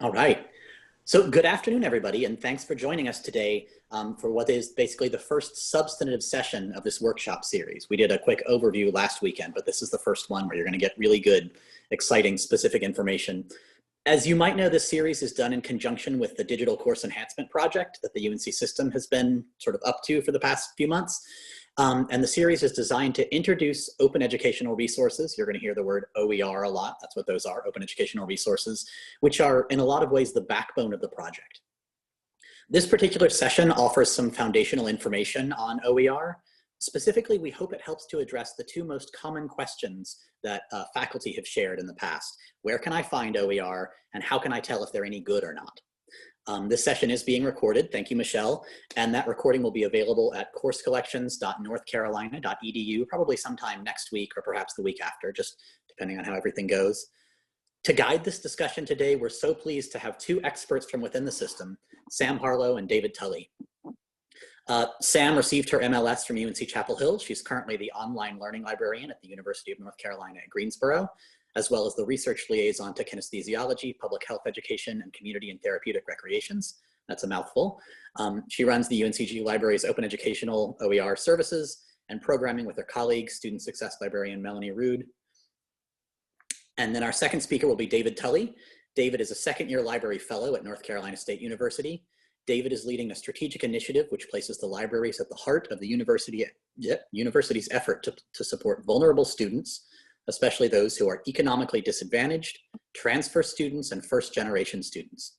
All right. So good afternoon, everybody, and thanks for joining us today for what is basically the first substantive session of this workshop series. We did a quick overview last weekend, but this is the first one where you're going to get really good, exciting, specific information. As you might know, this series is done in conjunction with the Digital Course Enhancement Project that the UNC system has been sort of up to for the past few months. And the series is designed to introduce open educational resources. You're going to hear the word OER a lot. That's what those are, open educational resources, which are in a lot of ways the backbone of the project. This particular session offers some foundational information on OER. Specifically, we hope it helps to address the two most common questions that faculty have shared in the past. Where can I find OER, and how can I tell if they're any good or not? This session is being recorded, thank you, Michelle, and that recording will be available at coursecollections.northcarolina.edu probably sometime next week or perhaps the week after, just depending on how everything goes. To guide this discussion today, we're so pleased to have two experts from within the system, Sam Harlow and David Tully. Sam received her MLS from UNC Chapel Hill. She's currently the online learning librarian at the University of North Carolina at Greensboro, as well as the research liaison to kinesthesiology, public health education, and community and therapeutic recreations. That's a mouthful. She runs the UNCG Library's open educational OER services and programming with her colleague, student success librarian Melanie Rude. And then our second speaker will be David Tully. David is a second-year library fellow at North Carolina State University. David is leading a strategic initiative which places the libraries at the heart of the university's effort to support vulnerable students, especially those who are economically disadvantaged, transfer students, and first-generation students.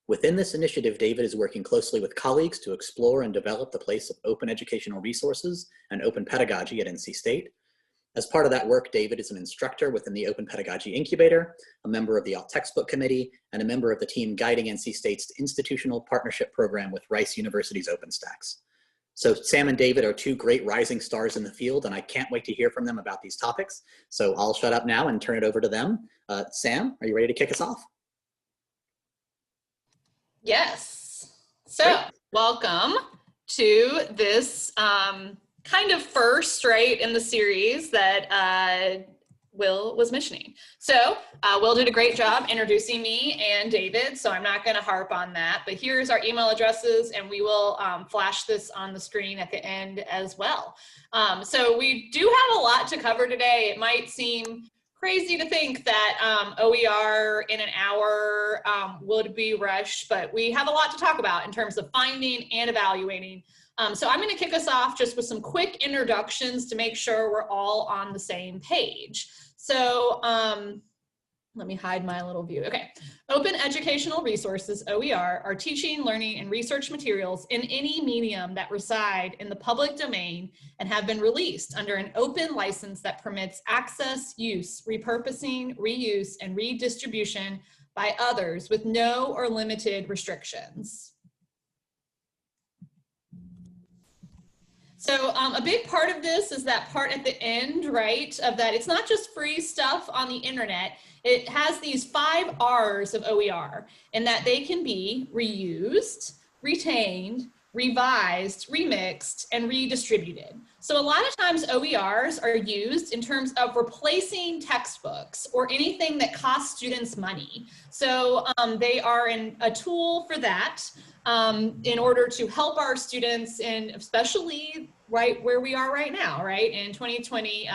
Within this initiative, David is working closely with colleagues to explore and develop the place of open educational resources and open pedagogy at NC State. As part of that work, David is an instructor within the Open Pedagogy Incubator, a member of the Alt Textbook Committee, and a member of the team guiding NC State's institutional partnership program with Rice University's OpenStax. So Sam and David are two great rising stars in the field, and I can't wait to hear from them about these topics. So I'll shut up now and turn it over to them. Sam, are you ready to kick us off? Yes. So great. Welcome to this kind of first, right, in the series that Will was mentioning. So Will did a great job introducing me and David, so I'm not going to harp on that, but here's our email addresses, and we will flash this on the screen at the end as well. So we do have a lot to cover today. It might seem crazy to think that OER in an hour would be rushed, but we have a lot to talk about in terms of finding and evaluating. So I'm going to kick us off just with some quick introductions to make sure we're all on the same page. So let me hide my little view. Okay. Open educational resources, OER, are teaching, learning, and research materials in any medium that reside in the public domain and have been released under an open license that permits access, use, repurposing, reuse, and redistribution by others with no or limited restrictions. So a big part of this is that part at the end, right, of that it's not just free stuff on the internet. It has these 5 R's of OER, and that they can be reused, retained, revised, remixed, and redistributed. So a lot of times OERs are used in terms of replacing textbooks or anything that costs students money. So they are a tool for that in order to help our students, and especially right where we are right now, right, in 2020,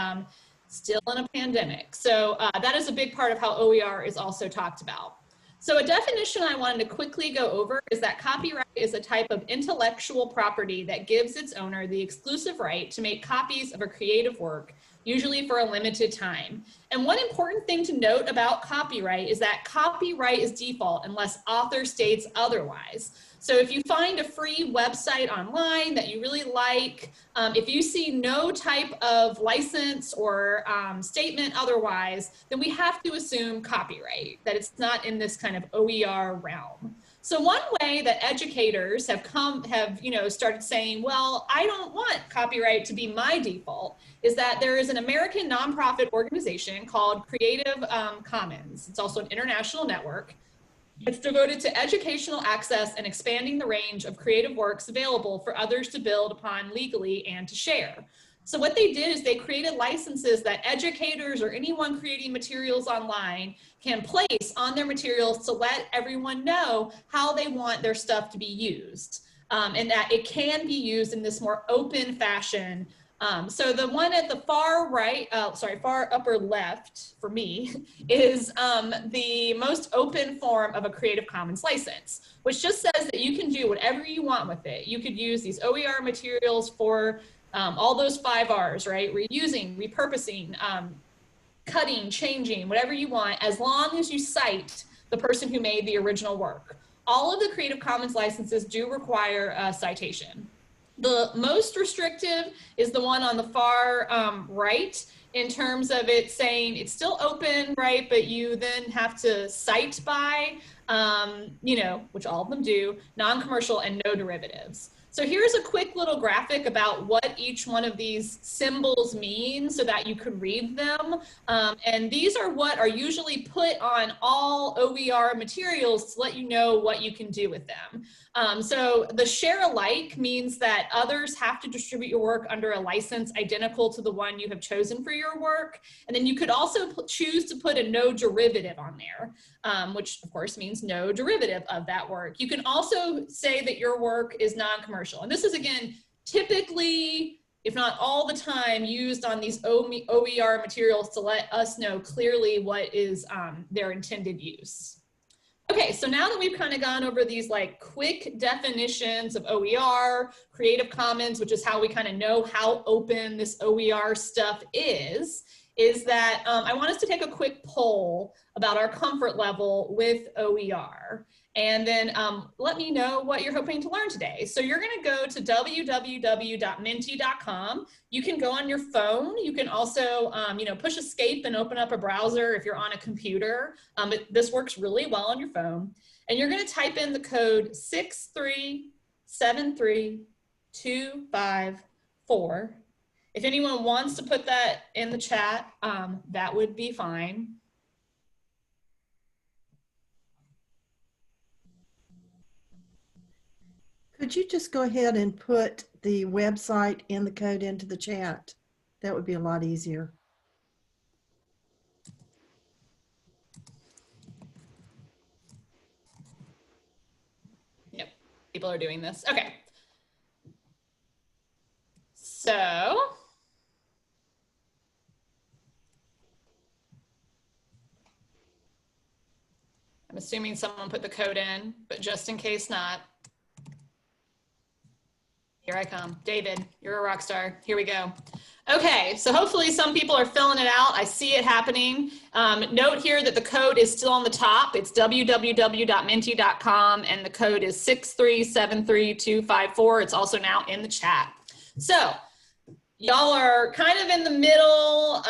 still in a pandemic. So that is a big part of how OER is also talked about. So a definition I wanted to quickly go over is that copyright is a type of intellectual property that gives its owner the exclusive right to make copies of a creative work, usually for a limited time. And one important thing to note about copyright is that copyright is default unless author states otherwise. So if you find a free website online that you really like, if you see no type of license or statement otherwise, then we have to assume copyright, that it's not in this kind of OER realm. So one way that educators have started saying, well, I don't want copyright to be my default, is that there is an American nonprofit organization called Creative Commons. It's also an international network. It's devoted to educational access and expanding the range of creative works available for others to build upon legally and to share. So what they did is they created licenses that educators or anyone creating materials online can place on their materials to let everyone know how they want their stuff to be used, and that it can be used in this more open fashion. So the one at the far right, far upper left for me is the most open form of a Creative Commons license, which just says that you can do whatever you want with it. You could use these OER materials for all those 5 R's, right? Reusing, repurposing, cutting, changing, whatever you want, as long as you cite the person who made the original work. All of the Creative Commons licenses do require a citation. The most restrictive is the one on the far right, in terms of it saying it's still open, right? But you then have to cite by, which all of them do, non-commercial and no derivatives. So here's a quick little graphic about what each one of these symbols mean so that you can read them. And these are what are usually put on all OER materials to let you know what you can do with them. So the share alike means that others have to distribute your work under a license identical to the one you have chosen for your work. And then you could also choose to put a no derivative on there, which of course means no derivative of that work. You can also say that your work is non-commercial. And this is, again, typically, if not all the time, used on these OER materials to let us know clearly what is their intended use. Okay, so now that we've kind of gone over these like quick definitions of OER, Creative Commons, which is how we kind of know how open this OER stuff is that I want us to take a quick poll about our comfort level with OER. And then let me know what you're hoping to learn today. So you're gonna go to www.menti.com. You can go on your phone. You can also push escape and open up a browser if you're on a computer. This works really well on your phone. And you're gonna type in the code 6373254. If anyone wants to put that in the chat, that would be fine. Could you just go ahead and put the website and the code into the chat? That would be a lot easier. Yep, people are doing this. Okay. So, I'm assuming someone put the code in, but just in case not, here I come. David, you're a rock star. Here we go. Okay, so hopefully some people are filling it out. I see it happening. Note here that the code is still on the top. It's www.menti.com and the code is 6373254. It's also now in the chat. So y'all are kind of in the middle,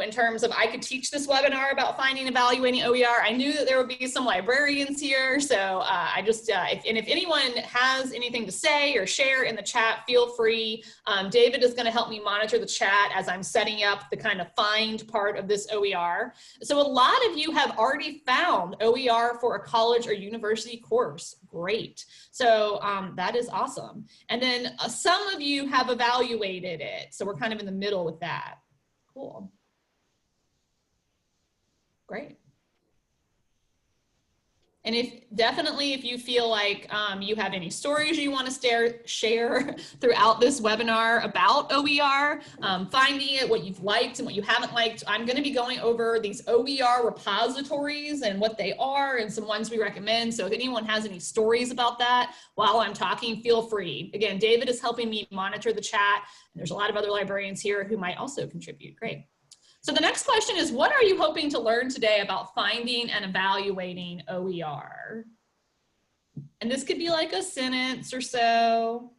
in terms of I could teach this webinar about finding and evaluating OER. I knew that there would be some librarians here, so if anyone has anything to say or share in the chat, feel free. David is going to help me monitor the chat as I'm setting up the kind of find part of this OER. So a lot of you have already found OER for a college or university course. Great. So that is awesome. And then some of you have evaluated it. So we're kind of in the middle with that. Cool. Great. And if you feel like you have any stories you want to share throughout this webinar about OER, finding it, what you've liked and what you haven't liked, I'm going to be going over these OER repositories and what they are and some ones we recommend. So if anyone has any stories about that while I'm talking, feel free. Again, David is helping me monitor the chat. And there's a lot of other librarians here who might also contribute. Great. So the next question is, what are you hoping to learn today about finding and evaluating OER? And this could be like a sentence or so.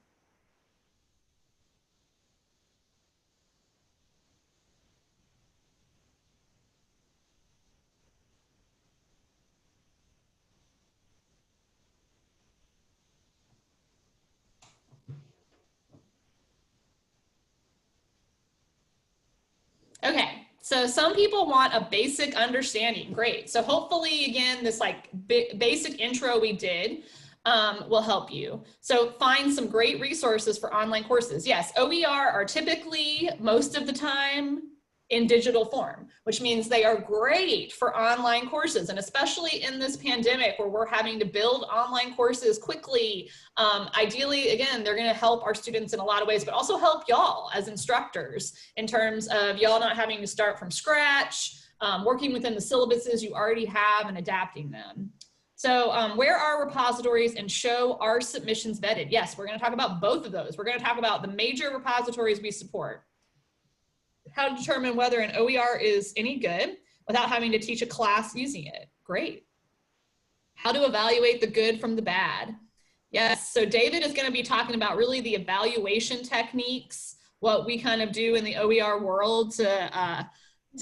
Okay. So some people want a basic understanding. Great. So hopefully, again, this like basic intro we did. will help you. So find some great resources for online courses. Yes, OER are typically, most of the time, in digital form, which means they are great for online courses. And especially in this pandemic where we're having to build online courses quickly, ideally, again, they're gonna help our students in a lot of ways, but also help y'all as instructors in terms of y'all not having to start from scratch, working within the syllabuses you already have and adapting them. So where are repositories and show our submissions vetted? Yes, we're gonna talk about both of those. We're gonna talk about the major repositories we support, how to determine whether an OER is any good without having to teach a class using it. Great. How to evaluate the good from the bad. Yes, so David is going to be talking about really the evaluation techniques, what we kind of do in the OER world to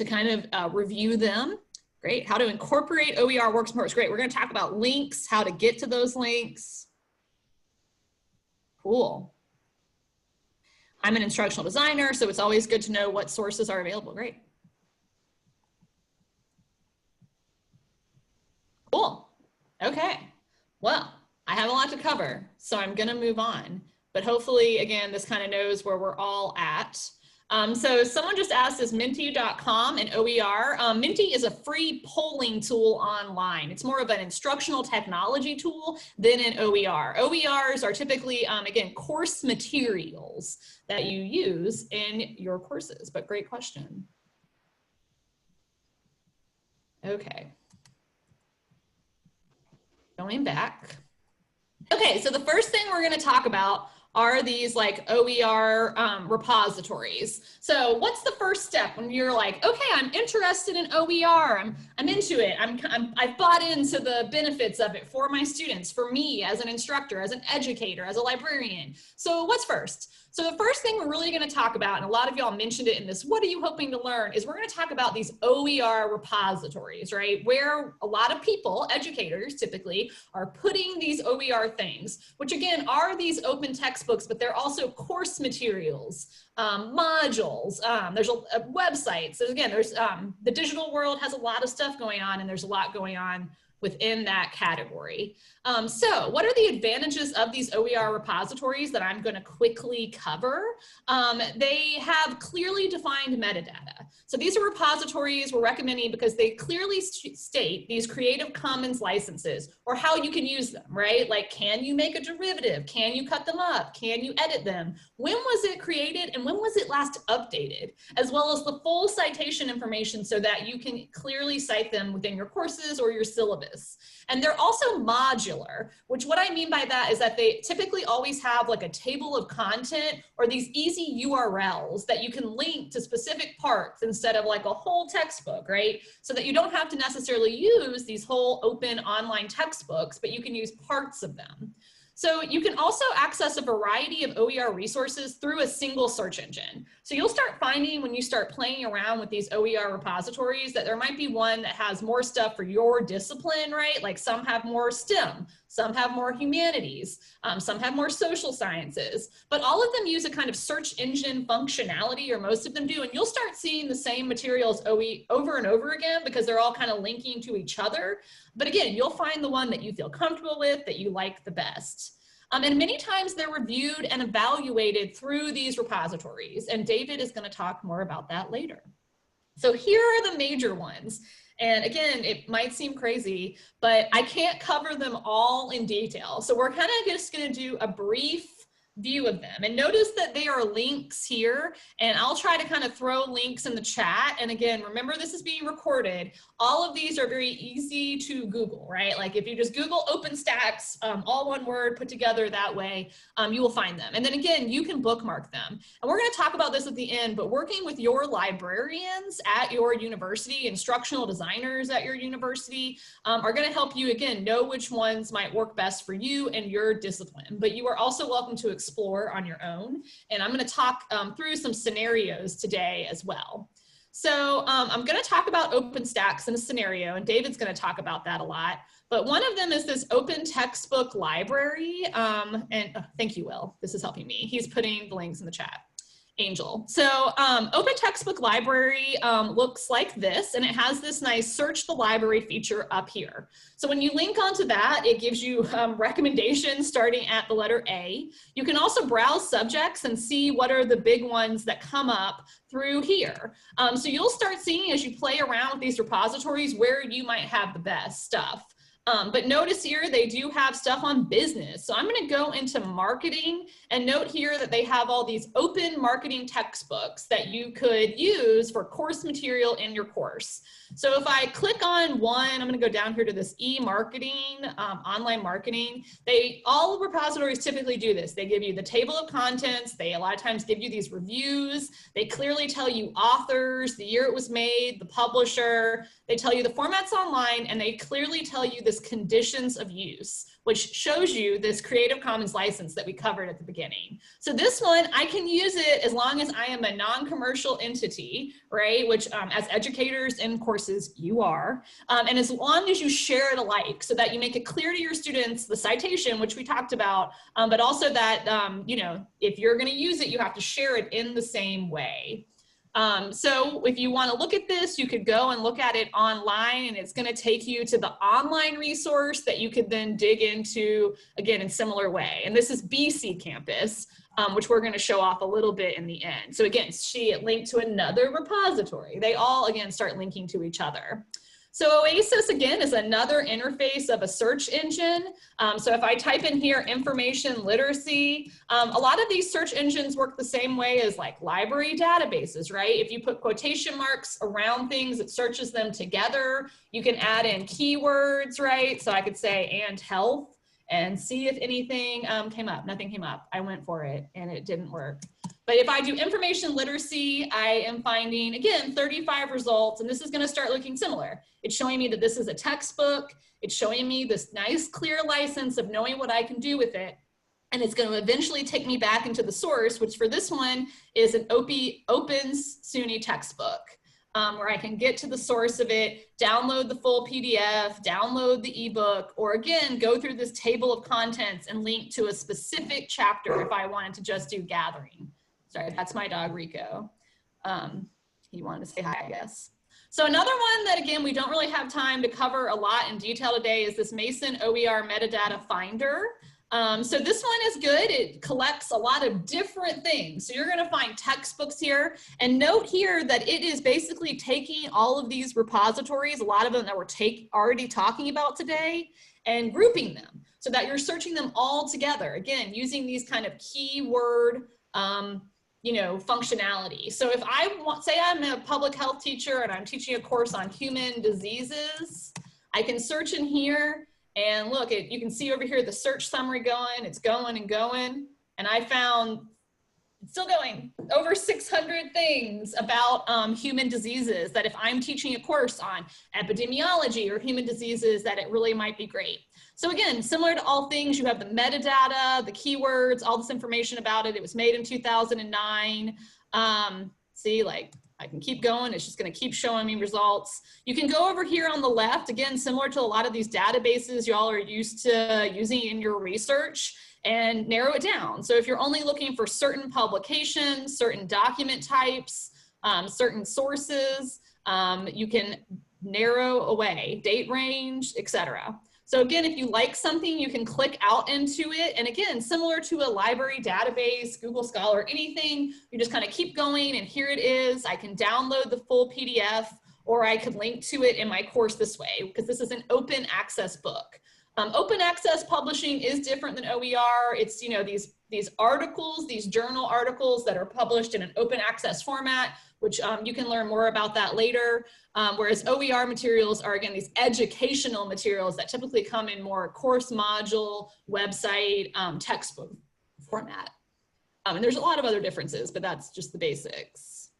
kind of review them. Great. How to incorporate OER work supports. Great. We're going to talk about links, how to get to those links. Cool. I'm an instructional designer, so it's always good to know what sources are available. Great. Cool. Okay. Well, I have a lot to cover, so I'm going to move on. But hopefully, again, this kind of knows where we're all at. So someone just asked, is Menti.com an OER? Menti is a free polling tool online. It's more of an instructional technology tool than an OER. OERs are typically, again, course materials that you use in your courses, but great question. Okay. Going back. Okay, so the first thing we're going to talk about are these like OER repositories. So what's the first step when you're like, okay, I'm interested in OER, I'm into it, I've bought into the benefits of it for my students, for me as an instructor, as an educator, as a librarian. So what's first? So the first thing we're really going to talk about, and a lot of y'all mentioned it in this, what are you hoping to learn, is we're going to talk about these OER repositories, right? Where a lot of people, educators typically, are putting these OER things, which again are these open textbooks, but they're also course materials, modules, there's websites. So again, there's the digital world has a lot of stuff going on, and there's a lot going on within that category. So what are the advantages of these OER repositories that I'm going to quickly cover? They have clearly defined metadata. So these are repositories we're recommending because they clearly state these Creative Commons licenses or how you can use them, right? Like, can you make a derivative? Can you cut them up? Can you edit them? When was it created and when was it last updated? As well as the full citation information so that you can clearly cite them within your courses or your syllabus. And they're also modular, which what I mean by that is that they typically always have like a table of content or these easy URLs that you can link to specific parts instead of like a whole textbook, right? So that you don't have to necessarily use these whole open online textbooks, but you can use parts of them. So you can also access a variety of OER resources through a single search engine. So you'll start finding when you start playing around with these OER repositories that there might be one that has more stuff for your discipline, right? Like some have more STEM, some have more humanities, some have more social sciences, but all of them use a kind of search engine functionality, or most of them do, and you'll start seeing the same materials over and over again because they're all kind of linking to each other. But again, you'll find the one that you feel comfortable with, that you like the best. And many times they're reviewed and evaluated through these repositories, and David is going to talk more about that later. So here are the major ones. And again, it might seem crazy, but I can't cover them all in detail. So we're kind of just going to do a brief view of them. And notice that they are links here, and I'll try to kind of throw links in the chat. And again, remember this is being recorded. All of these are very easy to Google, right? Like if you just Google OpenStax, all one word put together that way, you will find them. And then again, you can bookmark them. And we're going to talk about this at the end, but working with your librarians at your university, instructional designers at your university, are going to help you, again, know which ones might work best for you and your discipline. But you are also welcome to explore on your own. And I'm going to talk through some scenarios today as well. So I'm going to talk about OpenStax in a scenario, and David's going to talk about that a lot. But one of them is this open textbook library. And thank you, Will. This is helping me. He's putting the links in the chat. Angel. So Open Textbook Library looks like this, and it has this nice search the library feature up here. So when you link onto that, it gives you recommendations starting at the letter A. You can also browse subjects and see what are the big ones that come up through here. So you'll start seeing as you play around with these repositories where you might have the best stuff. But notice here, they do have stuff on business. So I'm going to go into marketing and note here that they have all these open marketing textbooks that you could use for course material in your course. So if I click on one, I'm going to go down here to this e-marketing, online marketing. All repositories typically do this. They give you the table of contents. They a lot of times give you these reviews. They clearly tell you authors, the year it was made, the publisher. They tell you the formats online, and they clearly tell you this conditions of use, which shows you this Creative Commons license that we covered at the beginning. So this one, I can use it as long as I am a non-commercial entity, right? Which as educators in courses, you are. And as long as you share it alike so that you make it clear to your students, the citation, which we talked about, but also that, you know, if you're gonna use it, you have to share it in the same way. So if you want to look at this, you could go and look at it online, and it's going to take you to the online resource that you could then dig into, again, in similar way. And this is BC Campus, which we're going to show off a little bit in the end. So again, see it linked to another repository. They all, again, start linking to each other. So Oasis, again, is another interface of a search engine. So if I type in here information literacy, a lot of these search engines work the same way as like library databases, right? If you put quotation marks around things, it searches them together. You can add in keywords, right? So I could say and health and see if anything came up. Nothing came up. I went for it and it didn't work. But if I do information literacy, I am finding, again, 35 results, and this is going to start looking similar. It's showing me that this is a textbook. It's showing me this nice, clear license of knowing what I can do with it. And it's going to eventually take me back into the source, which for this one is an open SUNY textbook, where I can get to the source of it, download the full PDF, download the ebook, or again, go through this table of contents and link to a specific chapter if I wanted to just do gathering. Sorry, that's my dog, Rico. He wanted to say hi, I guess. So another one that, again, we don't really have time to cover a lot in detail today is this Mason OER Metadata Finder. So this one is good. It collects a lot of different things. So you're going to find textbooks here. And note here that it is basically taking all of these repositories, a lot of them that we're already talking about today, and grouping them so that you're searching them all together. Again, using these kind of keyword you know, functionality. So if I say I'm a public health teacher and I'm teaching a course on human diseases, I can search in here and look, you can see over here the search summary going, it's going and going. And I found, it's still going, over 600 things about human diseases that if I'm teaching a course on epidemiology or human diseases, that it really might be great. So again, similar to all things, you have the metadata, the keywords, all this information about it. It was made in 2009. See, like I can keep going. It's just going to keep showing me results. You can go over here on the left, again, similar to a lot of these databases y'all are used to using in your research, and narrow it down. So if you're only looking for certain publications, certain document types, certain sources, you can narrow away, date range, etc. So again, if you like something, you can click out into it. And again, similar to a library database, Google Scholar, anything, you just kind of keep going and here it is. I can download the full PDF or I could link to it in my course this way because this is an open access book. Open access publishing is different than OER. It's, you know, these articles, these journal articles that are published in an open access format, which you can learn more about that later. Whereas OER materials are, again, these educational materials that typically come in more course module, website, textbook format. And there's a lot of other differences, but that's just the basics.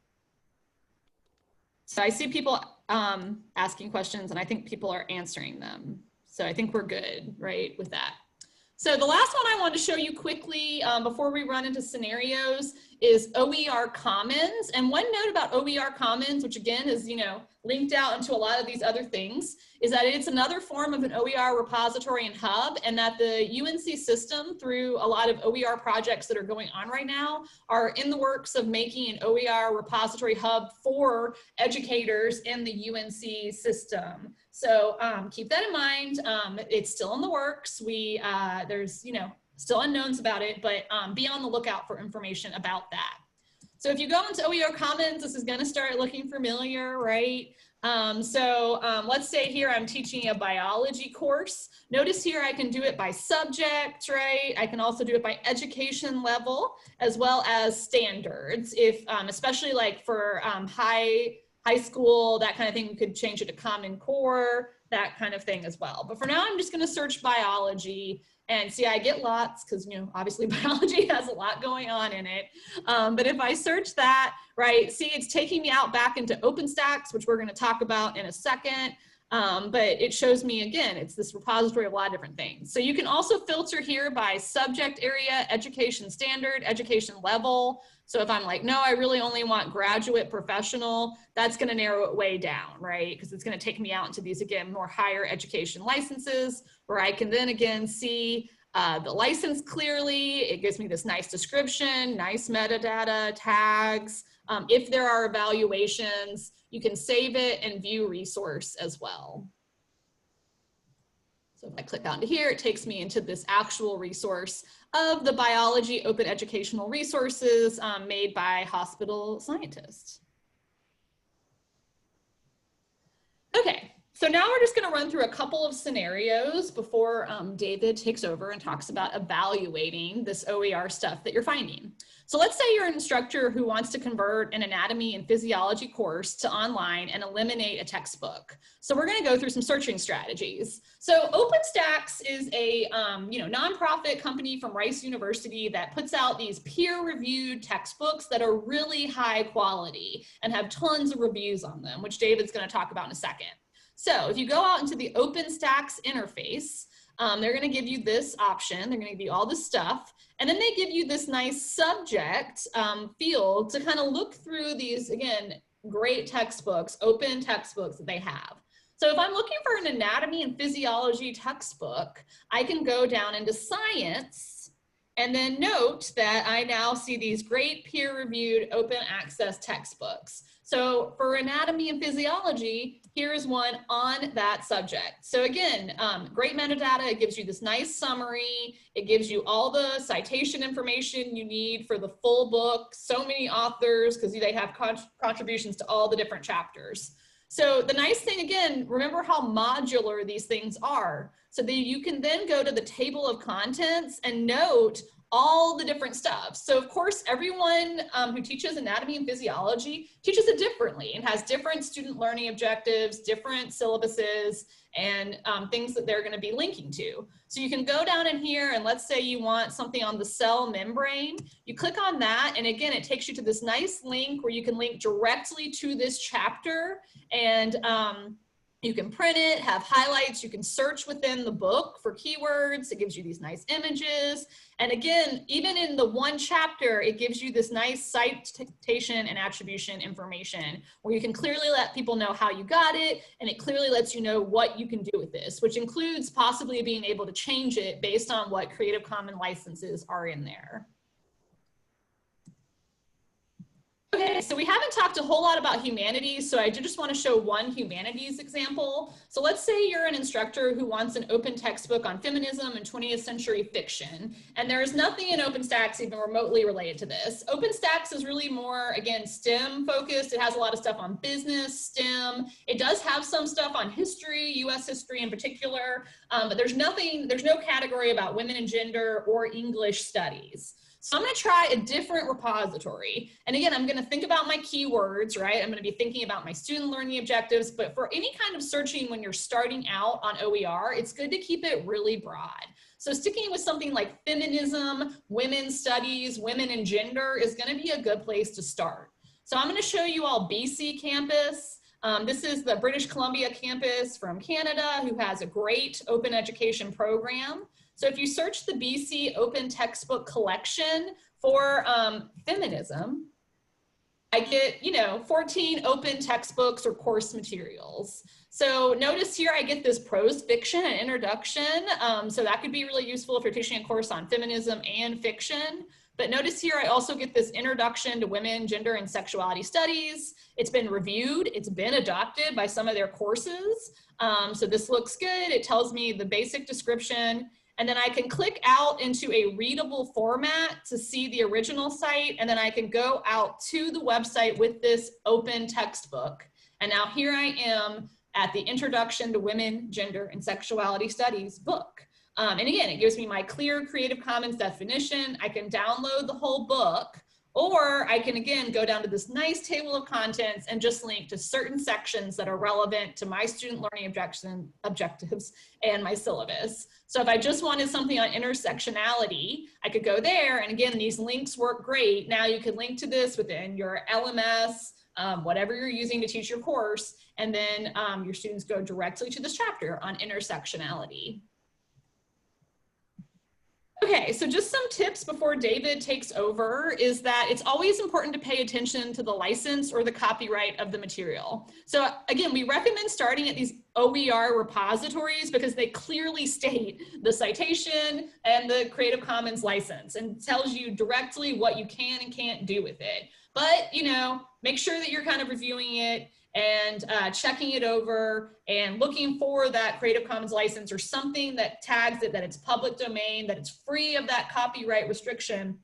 So I see people asking questions and I think people are answering them. So I think we're good, right, with that. So the last one I wanted to show you quickly before we run into scenarios is OER Commons. And one note about OER Commons, which again is, linked out into a lot of these other things, is that it's another form of an OER repository and hub, and that the UNC system, through a lot of OER projects that are going on right now, are in the works of making an OER repository hub for educators in the UNC system. So keep that in mind. It's still in the works. There's, still unknowns about it, but be on the lookout for information about that. So if you go into OER Commons, this is going to start looking familiar, right? Let's say here I'm teaching a biology course. Notice here I can do it by subject, right? I can also do it by education level as well as standards. If especially like for high school, that kind of thing, you could change it to Common Core, that kind of thing as well. But for now, I'm just going to search biology. And see, I get lots because, obviously biology has a lot going on in it. But if I search that, right, see, it's taking me out back into OpenStax, which we're going to talk about in a second. But it shows me, again, it's this repository of a lot of different things. So you can also filter here by subject area, education standard, education level. So if I'm like, no, I really only want graduate professional, that's going to narrow it way down, right? Because it's going to take me out into these, again, more higher education licenses, where I can then again see the license clearly. It gives me this nice description, nice metadata, tags. If there are evaluations, you can save it and view resource as well. So if I click onto here, it takes me into this actual resource of the biology open educational resources made by hospital scientists. Okay, so now we're just going to run through a couple of scenarios before David takes over and talks about evaluating this OER stuff that you're finding. So let's say you're an instructor who wants to convert an anatomy and physiology course to online and eliminate a textbook. So we're going to go through some searching strategies. So OpenStax is a nonprofit company from Rice University that puts out these peer-reviewed textbooks that are really high quality and have tons of reviews on them, which David's going to talk about in a second. So if you go out into the OpenStax interface, they're going to give you this option. They're going to give you all this stuff. And then they give you this nice subject field to kind of look through these, again, great textbooks, open textbooks that they have. So if I'm looking for an anatomy and physiology textbook, I can go down into science and then note that I now see these great peer-reviewed open access textbooks. So for anatomy and physiology, here's one on that subject. So again, great metadata. It gives you this nice summary. It gives you all the citation information you need for the full book. So many authors, because they have contributions to all the different chapters. So the nice thing, again, remember how modular these things are. So that you can then go to the table of contents and note all the different stuff. So of course, everyone who teaches anatomy and physiology teaches it differently and has different student learning objectives, different syllabuses, and things that they're gonna be linking to. So you can go down in here and let's say you want something on the cell membrane. You click on that and again, it takes you to this nice link where you can link directly to this chapter and you can print it, have highlights, you can search within the book for keywords. It gives you these nice images. And again, even in the one chapter, it gives you this nice citation and attribution information where you can clearly let people know how you got it. And it clearly lets you know what you can do with this, which includes possibly being able to change it based on what Creative Commons licenses are in there. Okay, so we haven't talked a whole lot about humanities, so I just want to show one humanities example. So let's say you're an instructor who wants an open textbook on feminism and 20th century fiction, and there is nothing in OpenStax even remotely related to this. OpenStax is really more, again, STEM focused. It has a lot of stuff on business, STEM. It does have some stuff on history, US history in particular, but there's no category about women and gender or English studies. So I'm going to try a different repository. And again, I'm going to think about my keywords, right? I'm going to be thinking about my student learning objectives, but for any kind of searching when you're starting out on OER, it's good to keep it really broad. So sticking with something like feminism, women's studies, women and gender is going to be a good place to start. So I'm going to show you all BC campus. This is the British Columbia campus from Canada who has a great open education program. So if you search the BC Open Textbook Collection for feminism, I get, 14 open textbooks or course materials. So notice here I get this prose fiction and introduction. So that could be really useful if you're teaching a course on feminism and fiction. But notice here I also get this introduction to women, gender, and sexuality studies. It's been reviewed. It's been adopted by some of their courses. So this looks good. It tells me the basic description. And then I can click out into a readable format to see the original site. And then I can go out to the website with this open textbook. And now here I am at the Introduction to Women, Gender, and Sexuality Studies book. And again, it gives me my clear Creative Commons definition. I can download the whole book, or I can, again, go down to this nice table of contents and just link to certain sections that are relevant to my student learning objectives and my syllabus. So if I just wanted something on intersectionality, I could go there. And again, these links work great. Now you can link to this within your LMS, whatever you're using to teach your course. And then your students go directly to this chapter on intersectionality. Okay, so just some tips before David takes over is that it's always important to pay attention to the license or the copyright of the material. So again, we recommend starting at these OER repositories because they clearly state the citation and the Creative Commons license and tells you directly what you can and can't do with it. But, make sure that you're kind of reviewing it and checking it over and looking for that Creative Commons license or something that tags it, that it's public domain, that it's free of that copyright restriction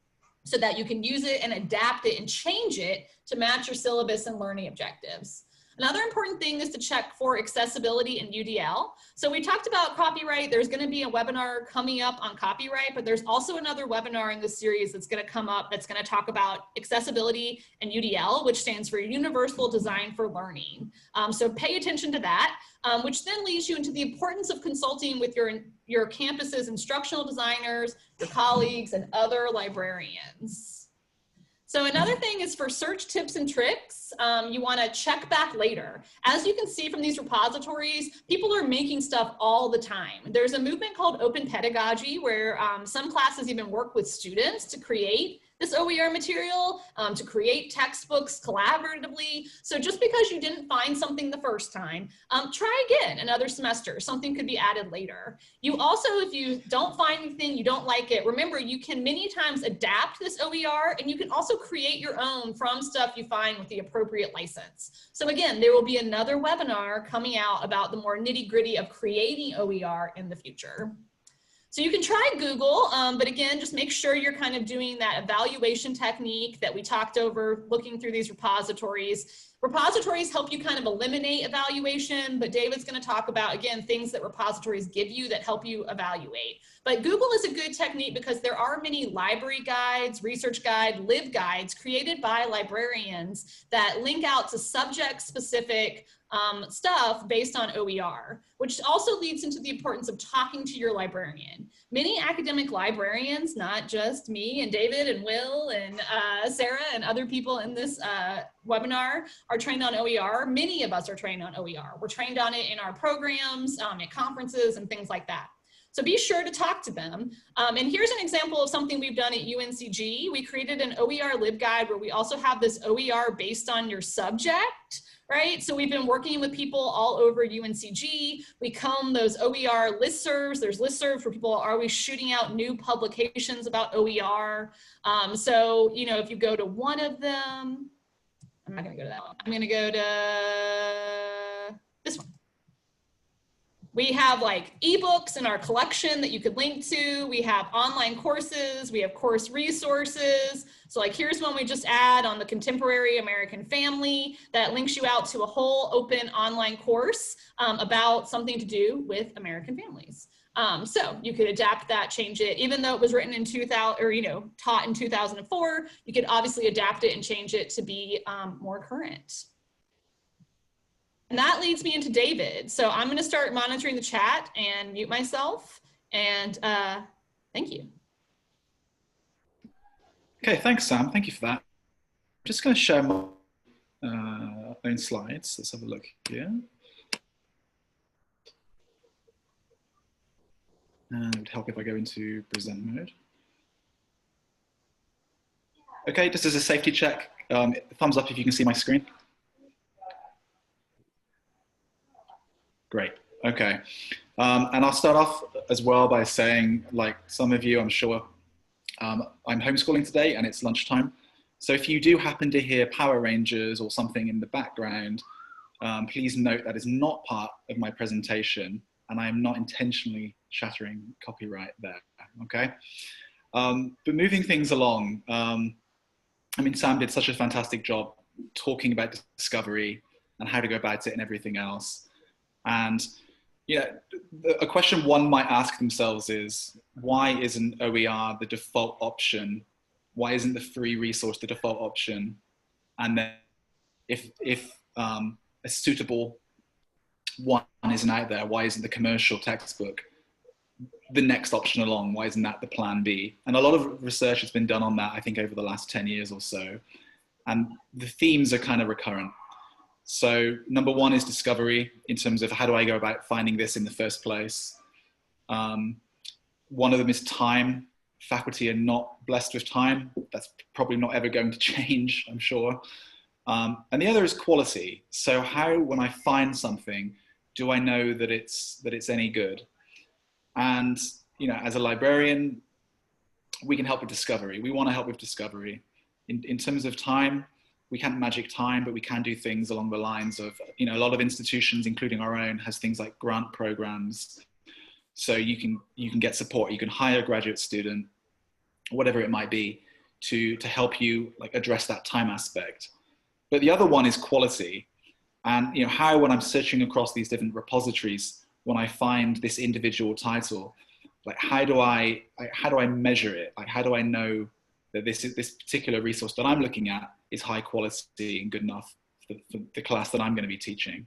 so that you can use it and adapt it and change it to match your syllabus and learning objectives. Another important thing is to check for accessibility and UDL. So we talked about copyright. There's going to be a webinar coming up on copyright, but there's also another webinar in this series that's going to come up that's going to talk about accessibility and UDL, which stands for Universal Design for Learning. So pay attention to that, which then leads you into the importance of consulting with your campus's instructional designers, your colleagues, and other librarians. So another thing is for search tips and tricks, you want to check back later. As you can see from these repositories, people are making stuff all the time. There's a movement called open pedagogy where some classes even work with students to create this OER material, to create textbooks collaboratively. So just because you didn't find something the first time, try again another semester. Something could be added later. You also, if you don't find anything, you don't like it, remember you can many times adapt this OER and you can also create your own from stuff you find with the appropriate license. So again, there will be another webinar coming out about the more nitty-gritty of creating OER in the future. So you can try Google, but again, just make sure you're kind of doing that evaluation technique that we talked over, looking through these repositories. Repositories help you kind of eliminate evaluation, but David's going to talk about, again, things that repositories give you that help you evaluate. But Google is a good technique because there are many library guides, research guide, LibGuides created by librarians that link out to subject-specific stuff based on OER, which also leads into the importance of talking to your librarian. Many academic librarians, not just me and David and Will and Sarah and other people in this webinar, are trained on OER. Many of us are trained on OER. We're trained on it in our programs, at conferences and things like that. So be sure to talk to them. And here's an example of something we've done at UNCG. We created an OER LibGuide where we also have this OER based on your subject, right? So we've been working with people all over UNCG. We comb those OER listservs. There's listservs where people are always shooting out new publications about OER. So, if you go to one of them, I'm not gonna go to that one. I'm gonna go to this one. We have like ebooks in our collection that you could link to. We have online courses. We have course resources. So like here's one we just add on the contemporary American family that links you out to a whole open online course about something to do with American families. So you could adapt that, change it, even though it was written in 2000 or, taught in 2004, you could obviously adapt it and change it to be more current. And that leads me into David. So I'm going to start monitoring the chat and mute myself. And thank you. Okay, thanks, Sam. Thank you for that. I'm just going to share my own slides. Let's have a look here. And it would help if I go into present mode. Okay, just as a safety check, thumbs up if you can see my screen. Great, okay. And I'll start off as well by saying, like some of you, I'm sure, I'm homeschooling today and it's lunchtime. So if you do happen to hear Power Rangers or something in the background, please note that is not part of my presentation and I am not intentionally shattering copyright there, okay? But moving things along, I mean, Sam did such a fantastic job talking about discovery and how to go about it and everything else. And you know, a question one might ask themselves is, why isn't OER the default option? Why isn't the free resource the default option? And then if a suitable one isn't out there, why isn't the commercial textbook the next option along? Why isn't that the plan B? And a lot of research has been done on that, I think, over the last 10 years or so. And the themes are kind of recurrent. So number one is discovery in terms of how do I go about finding this in the first place? One of them is time. Faculty are not blessed with time. That's probably not ever going to change, I'm sure. And the other is quality. So how, when I find something, do I know that it's any good? And you know, as a librarian, we can help with discovery. We want to help with discovery. In terms of time, we can't magic time, but we can do things along the lines of, you know, a lot of institutions, including our own, has things like grant programs. So you can get support. You can hire a graduate student, whatever it might be, to help you like address that time aspect. But the other one is quality. And you know, how when I'm searching across these different repositories, when I find this individual title, like how do I measure it? Like how do I know that this particular resource that I'm looking at is high quality and good enough for the class that I'm going to be teaching?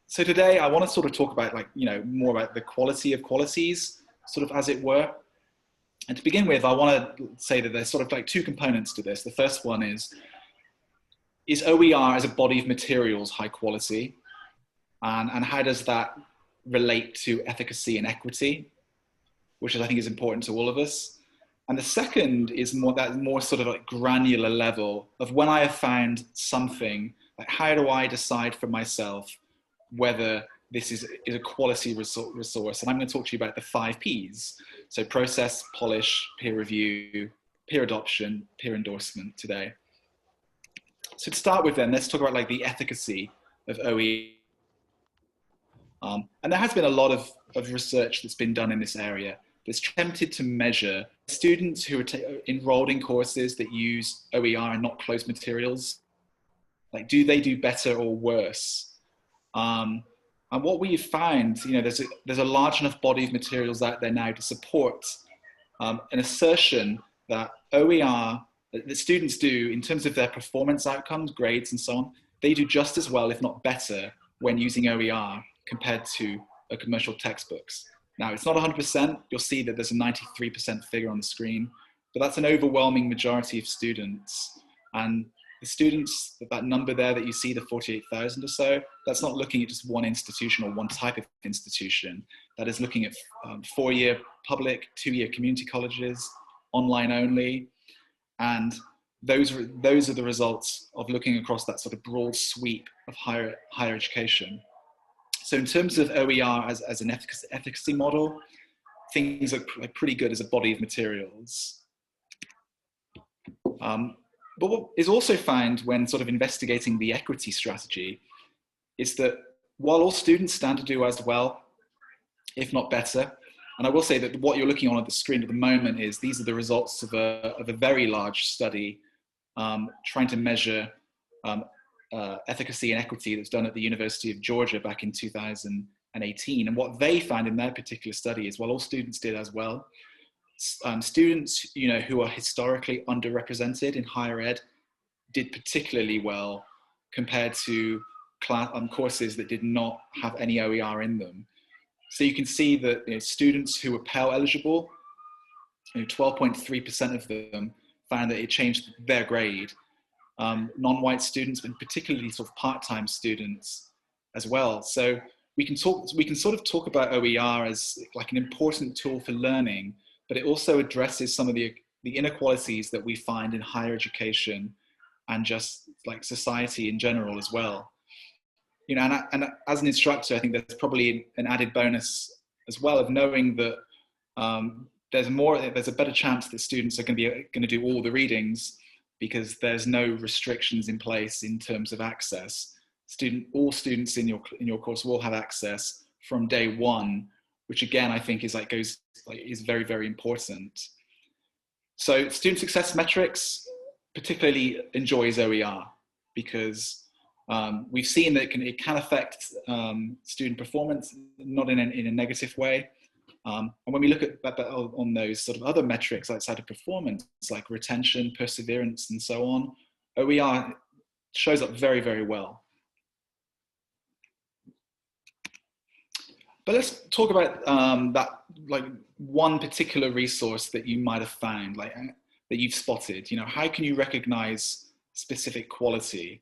So today I want to sort of talk about, like, you know, more about the quality of qualities, sort of as it were. And to begin with, I want to say that there's sort of like two components to this. The first one is OER as a body of materials high quality? And how does that relate to efficacy and equity, which I think is important to all of us. And the second is more sort of like granular level of when I have found something, like how do I decide for myself whether this is a quality resource? And I'm going to talk to you about the 5 Ps. So process, polish, peer review, peer adoption, peer endorsement today. So to start with then, let's talk about like the efficacy of OER. And there has been a lot of research that's been done in this area that's attempted to measure students who are enrolled in courses that use OER and not closed materials. Like, do they do better or worse? And what we've found, you know, there's a large enough body of materials out there now to support an assertion that OER, that students do in terms of their performance outcomes, grades and so on, they do just as well, if not better, when using OER compared to commercial textbooks. Now, it's not 100%. You'll see that there's a 93% figure on the screen, but that's an overwhelming majority of students. And the students, that number there that you see, the 48,000 or so, that's not looking at just one institution or one type of institution. That is looking at 4-year public, 2-year community colleges, online only. And those are the results of looking across that sort of broad sweep of higher education. So in terms of OER as an efficacy model, things are pretty good as a body of materials. But what is also found when sort of investigating the equity strategy is that while all students stand to do as well, if not better, and I will say that what you're looking on the screen at the moment is these are the results of a very large study trying to measure efficacy and equity that's done at the University of Georgia back in 2018. And what they found in their particular study is, while all students did as well, students, you know, who are historically underrepresented in higher ed did particularly well compared to courses that did not have any OER in them. So you can see that, you know, students who were Pell eligible, 12.3% of them found that it changed their grade. Non-white students, and particularly sort of part-time students as well. So we can sort of talk about OER as like an important tool for learning, but it also addresses some of the inequalities that we find in higher education and just like society in general as well. You know, and as an instructor, I think there's probably an added bonus as well of knowing that there's a better chance that students are going to do all the readings because there's no restrictions in place in terms of access. All students in your course will have access from day one, which again I think is very, very important. So student success metrics particularly enjoys OER because we've seen that it can affect student performance, not in a negative way. And when we look at on those sort of other metrics outside of performance, like retention, perseverance, and so on, OER shows up very, very well. But let's talk about that, like one particular resource that you might have found, like that you've spotted. You know, how can you recognize specific quality?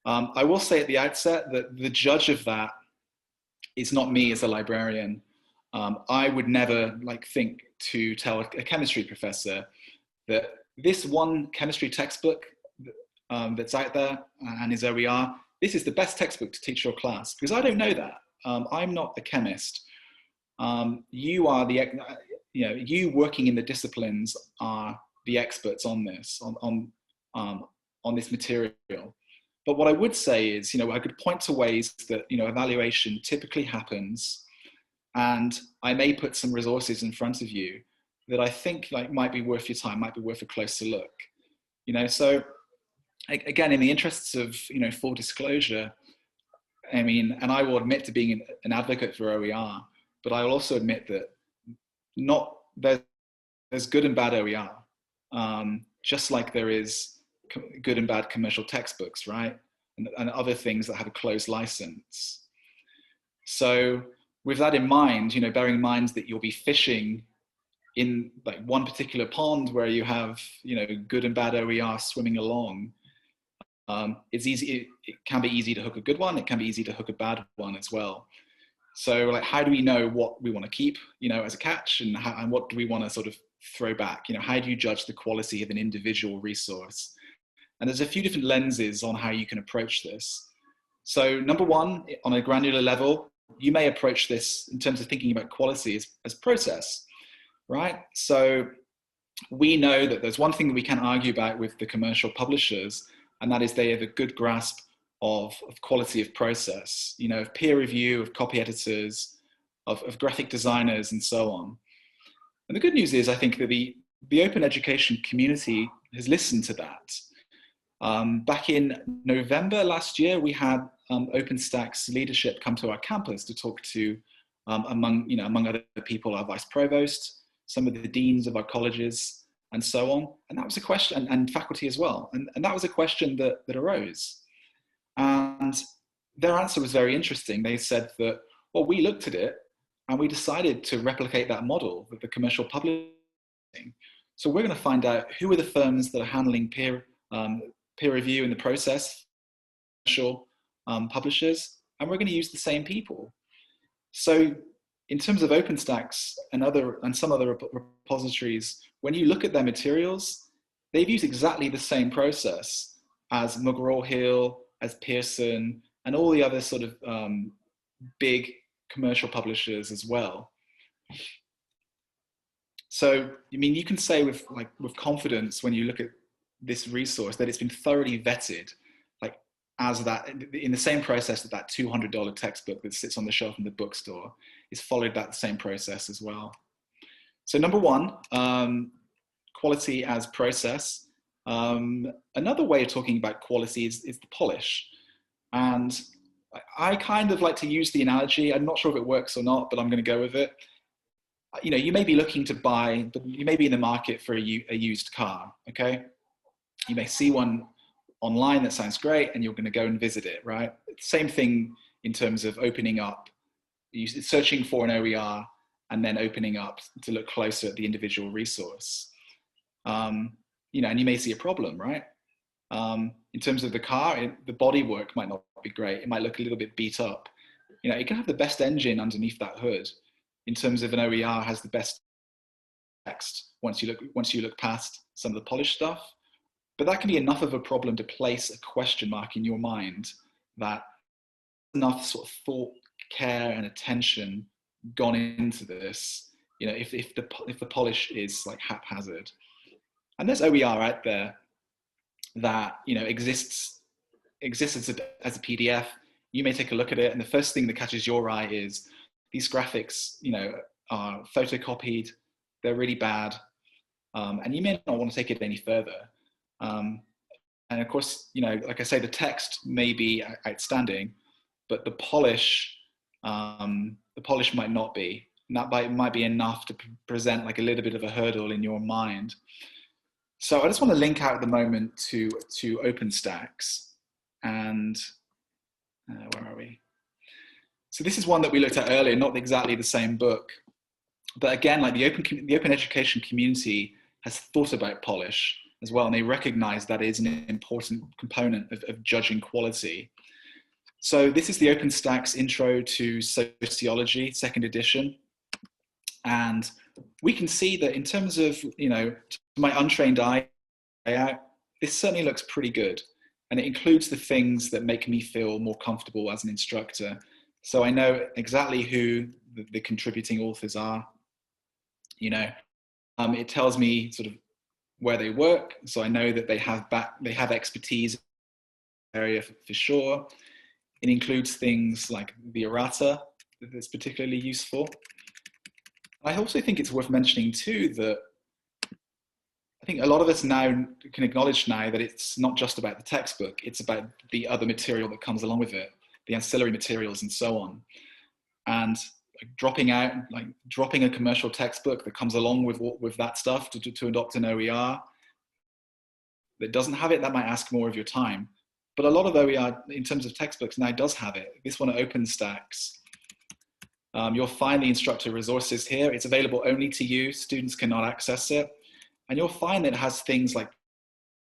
I will say at the outset that the judge of that is not me as a librarian. I would never think to tell a chemistry professor that this one chemistry textbook that's out there and is OER, this is the best textbook to teach your class, because I don't know that. I'm not a chemist. You are you working in the disciplines are the experts on this, on this material. But what I would say is, I could point to ways that, evaluation typically happens, and I may put some resources in front of you that I think might be worth your time, might be worth a closer look. So again, in the interests of, full disclosure, I mean, and I will admit to being an advocate for OER, but I will also admit that there's good and bad OER, just like there is good and bad commercial textbooks, right? And other things that have a closed license. So with that in mind, bearing in mind that you'll be fishing in one particular pond where you have, good and bad OER swimming along, it can be easy to hook a good one. It can be easy to hook a bad one as well. So how do we know what we want to keep, as a catch, and what do we want to sort of throw back? How do you judge the quality of an individual resource? And there's a few different lenses on how you can approach this. So number one, on a granular level, you may approach this in terms of thinking about quality as process, right? So we know that there's one thing that we can argue about with the commercial publishers, and that is they have a good grasp of quality of process, of peer review, of copy editors, of graphic designers, and so on. And the good news is, I think that the open education community has listened to that. Back in November last year, we had OpenStack's leadership come to our campus to talk to, among other people, our vice provost, some of the deans of our colleges, and so on. And that was a question, and faculty as well. And that was a question that arose. And their answer was very interesting. They said that, well, we looked at it and we decided to replicate that model with the commercial publishing. So we're going to find out who are the firms that are handling peer review in the process, commercial publishers, and we're going to use the same people. So in terms of OpenStack's and some other repositories, when you look at their materials, they've used exactly the same process as McGraw-Hill, as Pearson, and all the other sort of big commercial publishers as well. So, I mean, you can say with confidence when you look at this resource that it's been thoroughly vetted, as that in the same process that $200 textbook that sits on the shelf in the bookstore is followed that same process as well. So number one, quality as process. Another way of talking about quality is the polish. And I kind of like to use the analogy, I'm not sure if it works or not, but I'm going to go with it. You may be looking to buy, but you may be in the market for a used car, okay? You may see one online that sounds great and you're going to go and visit it, right? Same thing in terms of opening up, searching for an OER and then opening up to look closer at the individual resource. And you may see a problem, right? In terms of the car, the bodywork might not be great. It might look a little bit beat up. You know, it can have the best engine underneath that hood in terms of an OER has the best text once you look past some of the polished stuff. But that can be enough of a problem to place a question mark in your mind that enough sort of thought, care, and attention gone into this. You know, if the polish is like haphazard, and there's OER out there that, you know, exists as a PDF. You may take a look at it, and the first thing that catches your eye is these graphics, you know, are photocopied. They're really bad, and you may not want to take it any further. And of course, you know, like I say, the text may be outstanding, but the polish might not be. And that might be enough to present like a little bit of a hurdle in your mind. So I just want to link out at the moment to OpenStax, and where are we? So this is one that we looked at earlier, not exactly the same book, but again, like the open education community has thought about polish as well, and they recognize that is an important component of judging quality. So this is the OpenStax Intro to Sociology, 2nd edition. And we can see that in terms of, you know, to my untrained eye, this certainly looks pretty good. And it includes the things that make me feel more comfortable as an instructor. So I know exactly who the contributing authors are. You know, it tells me sort of where they work. So I know that they have expertise in the area for sure. It includes things like the errata that's particularly useful. I also think it's worth mentioning too that I think a lot of us now can acknowledge now that it's not just about the textbook, it's about the other material that comes along with it, the ancillary materials and so on. And dropping a commercial textbook that comes along with that stuff to adopt an OER that doesn't have it, that might ask more of your time. But a lot of OER in terms of textbooks now does have it. This one at OpenStax. You'll find the instructor resources here. It's available only to you. Students cannot access it. And you'll find that it has things like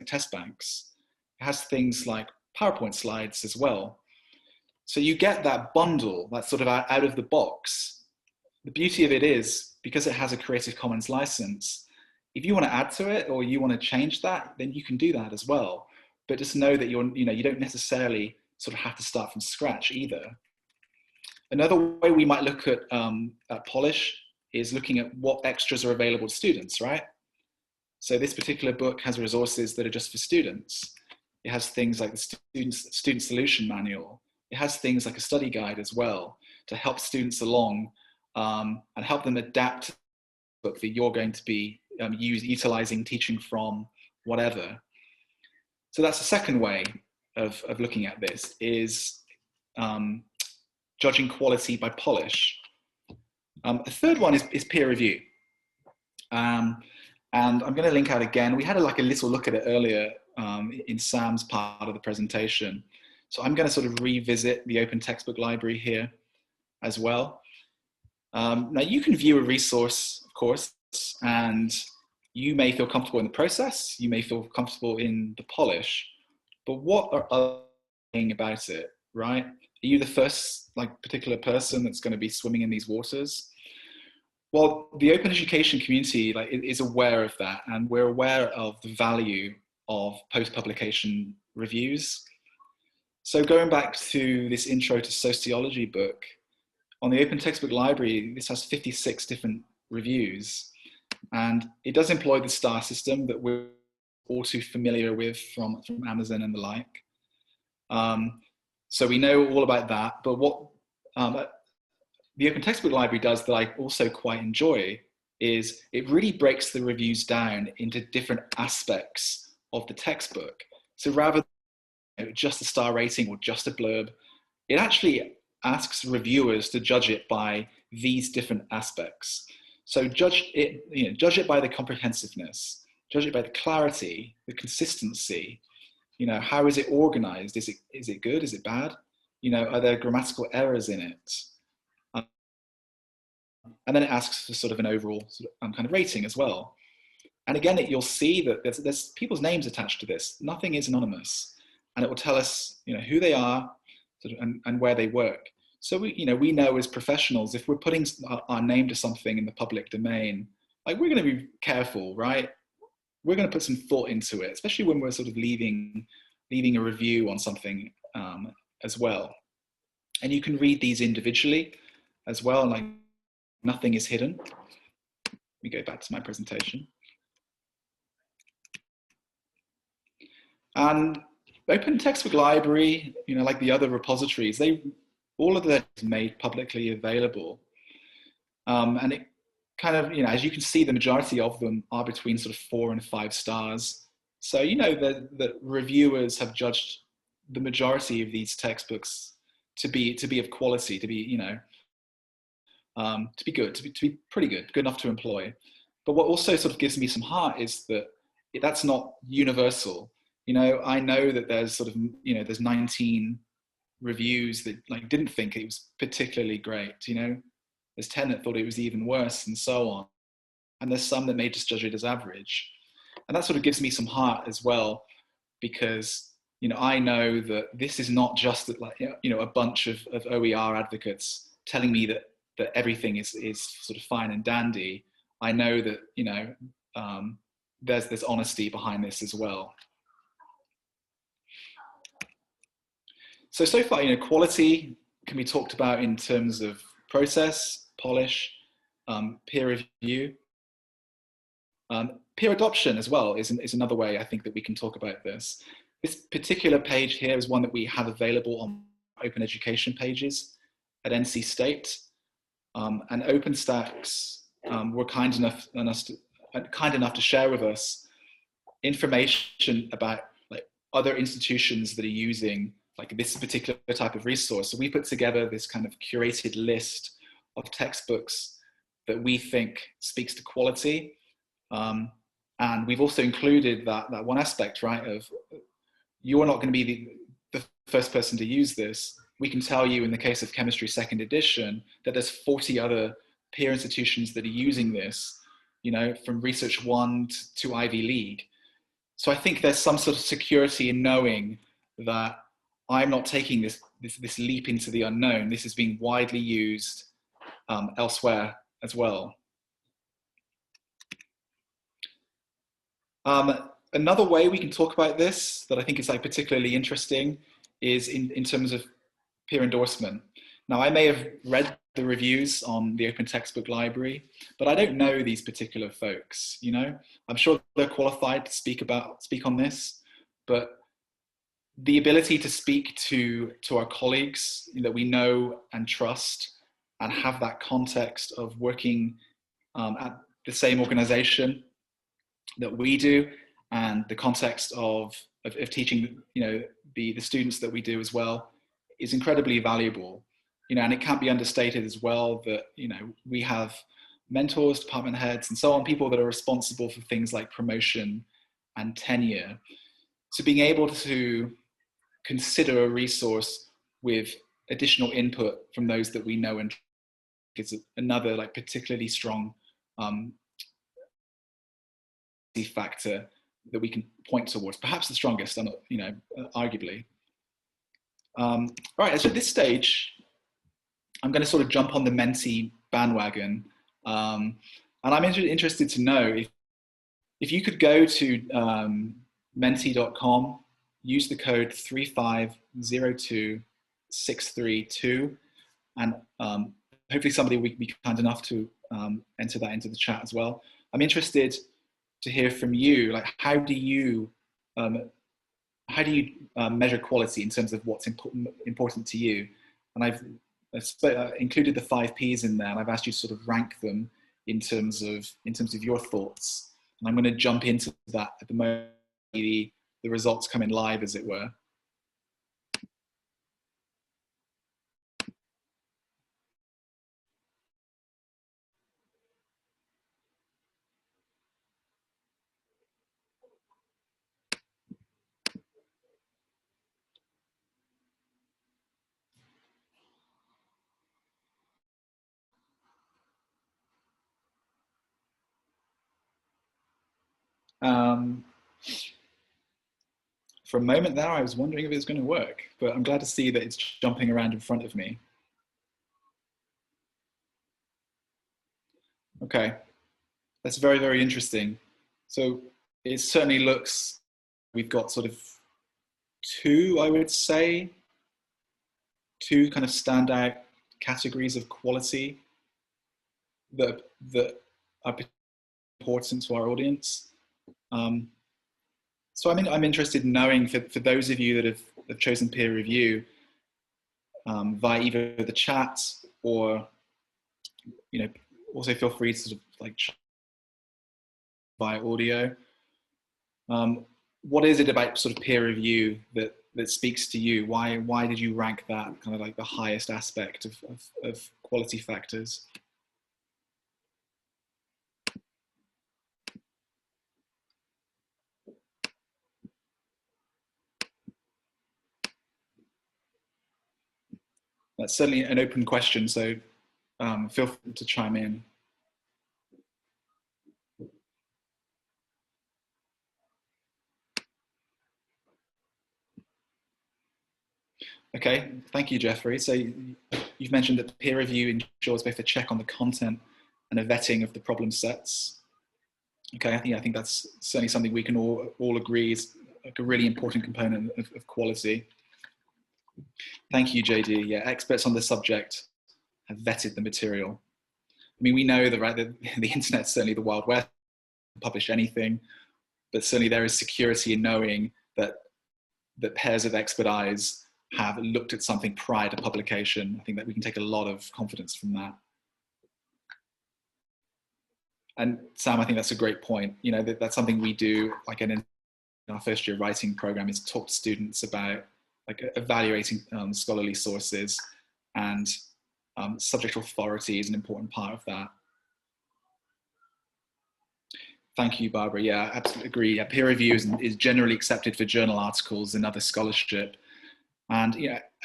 test banks. It has things like PowerPoint slides as well. So you get that bundle, that sort of out of the box. The beauty of it is, because it has a Creative Commons license, if you want to add to it or you want to change that, then you can do that as well. But just know that you don't necessarily sort of have to start from scratch either. Another way we might look at polish is looking at what extras are available to students, right? So this particular book has resources that are just for students. It has things like the student solution manual. It has things like a study guide as well to help students along and help them adapt to the book that you're going to be utilizing, teaching from, whatever. So that's the second way of looking at this, is judging quality by polish. A third one is peer review. And I'm going to link out again. We had a little look at it earlier in Sam's part of the presentation. So I'm going to sort of revisit the Open Textbook Library here as well. Now you can view a resource, of course, and you may feel comfortable in the process. You may feel comfortable in the polish, but what are others saying about it, right? Are you the first particular person that's going to be swimming in these waters? Well, the open education community is aware of that, and we're aware of the value of post-publication reviews. So going back to this Intro to Sociology book, on the Open Textbook Library, this has 56 different reviews, and it does employ the star system that we're all too familiar with from Amazon and the like. So we know all about that, but what the Open Textbook Library does that I also quite enjoy is it really breaks the reviews down into different aspects of the textbook. So rather than just a star rating or just a blurb, it actually asks reviewers to judge it by these different aspects. So judge it by the comprehensiveness, judge it by the clarity, the consistency. How is it organized? Is it good? Is it bad? Are there grammatical errors in it? And then it asks for sort of an overall kind of rating as well. And again, you'll see that there's people's names attached to this. Nothing is anonymous, and it will tell us, who they are and where they work. So we know as professionals, if we're putting our name to something in the public domain, like we're going to be careful, right? We're going to put some thought into it, especially when we're sort of leaving a review on something as well. And you can read these individually as well, like nothing is hidden. Let me go back to my presentation. And Open Textbook Library, like the other repositories, all of that is made publicly available. And it kind of, as you can see, the majority of them are between sort of 4 and 5 stars. So, the reviewers have judged the majority of these textbooks to be of quality, to be, to be good, to be pretty good enough to employ. But what also sort of gives me some heart is that that's not universal. I know that there's sort of, there's 19 reviews that like didn't think it was particularly great. There's 10 that thought it was even worse, and so on. And there's some that may just judge it as average. And that sort of gives me some heart as well, because I know that this is not just like a bunch of OER advocates telling me that everything is sort of fine and dandy. I know that there's honesty behind this as well. So far, quality can be talked about in terms of process, polish, peer review. Peer adoption as well is another way I think that we can talk about this. This particular page here is one that we have available on open education pages at NC State. And OpenStax were kind enough to share with us information about like other institutions that are using like this particular type of resource. So we put together this kind of curated list of textbooks that we think speaks to quality. And we've also included that one aspect, right, of you're not going to be the first person to use this. We can tell you in the case of chemistry second edition that there's 40 other peer institutions that are using this, from Research One to Ivy League. So I think there's some sort of security in knowing that I'm not taking this leap into the unknown. This is being widely used elsewhere as well. Another way we can talk about this that I think is like particularly interesting is in terms of peer endorsement. Now, I may have read the reviews on the Open Textbook Library, but I don't know these particular folks. I'm sure they're qualified to speak on this, but the ability to speak to our colleagues that we know and trust and have that context of working at the same organization that we do, and the context of teaching the students that we do as well is incredibly valuable. And it can't be understated as well that we have mentors, department heads, and so on, people that are responsible for things like promotion and tenure. So being able to consider a resource with additional input from those that we know and is another like particularly strong factor that we can point towards, perhaps the strongest, arguably. All right, so at this stage, I'm going to sort of jump on the Menti bandwagon, and I'm interested to know if you could go to menti.com, use the code 3502632, and hopefully somebody will be kind enough to enter that into the chat as well. I'm interested to hear from you, like how do you measure quality in terms of what's important to you? And I've included the 5 Ps in there, and I've asked you to sort of rank them in terms of your thoughts. And I'm going to jump into that at the moment. The results come in live, as it were. For a moment there, I was wondering if it was going to work, but I'm glad to see that it's jumping around in front of me. Okay, that's very, very interesting. So it certainly looks, we've got sort of two, I would say, two kind of standout categories of quality that are important to our audience. So I'm interested in knowing, for those of you that have chosen peer review via either the chat or, you know, also feel free to sort of like via audio. What is it about sort of peer review that speaks to you? Why did you rank that kind of like the highest aspect of quality factors? That's certainly an open question, so feel free to chime in. Okay, thank you, Jeffrey. So you've mentioned that peer review ensures both a check on the content and a vetting of the problem sets. Okay, I think that's certainly something we can all agree is like a really important component of quality. Thank you, JD. Yeah, experts on the subject have vetted the material. I mean, we know that, right, the internet's certainly the Wild West, publish anything, but certainly there is security in knowing that pairs of expert eyes have looked at something prior to publication. I think that we can take a lot of confidence from that. And Sam, I think that's a great point. You know, that's something we do, like in our first year writing program, is talk to students about like evaluating scholarly sources, and subject authority is an important part of that. Thank you, Barbara. Yeah, absolutely agree. Yeah, peer review is generally accepted for journal articles and other scholarship. And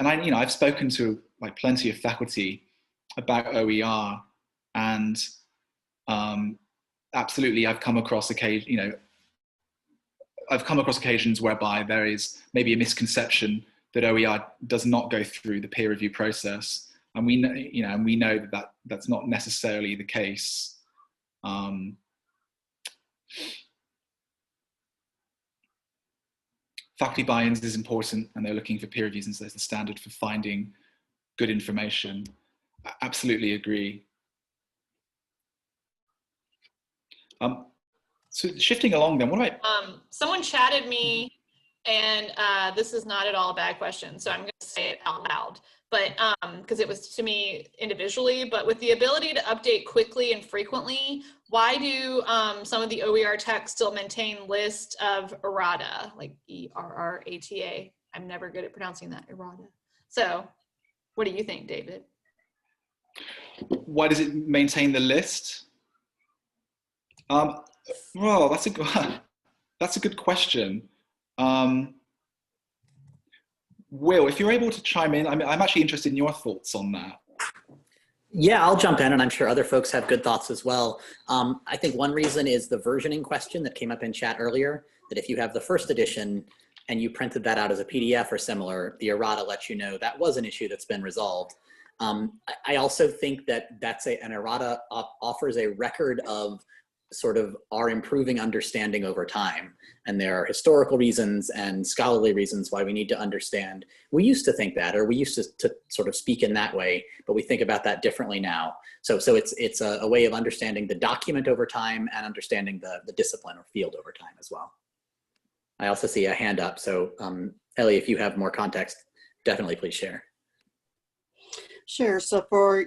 I've spoken to like plenty of faculty about OER, and absolutely, I've come across occasions whereby there is maybe a misconception that OER does not go through the peer review process, and we know that that's not necessarily the case. Faculty buy-ins is important, and they're looking for peer reviews as the standard for finding good information. I absolutely agree. So shifting along then, what about? Someone chatted me, and this is not at all a bad question, so I'm going to say it out loud, but because it was to me individually, but with the ability to update quickly and frequently, why do some of the OER texts still maintain list of errata, like ERRATA? I'm never good at pronouncing that, errata. So what do you think, David? Why does it maintain the list? Well, that's a good question. Will, if you're able to chime in, I'm actually interested in your thoughts on that. Yeah, I'll jump in, and I'm sure other folks have good thoughts as well. I think one reason is the versioning question that came up in chat earlier, that if you have the first edition and you printed that out as a PDF or similar, the errata lets you know that was an issue that's been resolved. I also think that an errata offers a record of sort of our improving understanding over time. And there are historical reasons and scholarly reasons why we need to understand. We used to think that, or we used to sort of speak in that way, but we think about that differently now. So it's a way of understanding the document over time and understanding the discipline or field over time as well. I also see a hand up. So Ellie, if you have more context, definitely please share. Sure. So for,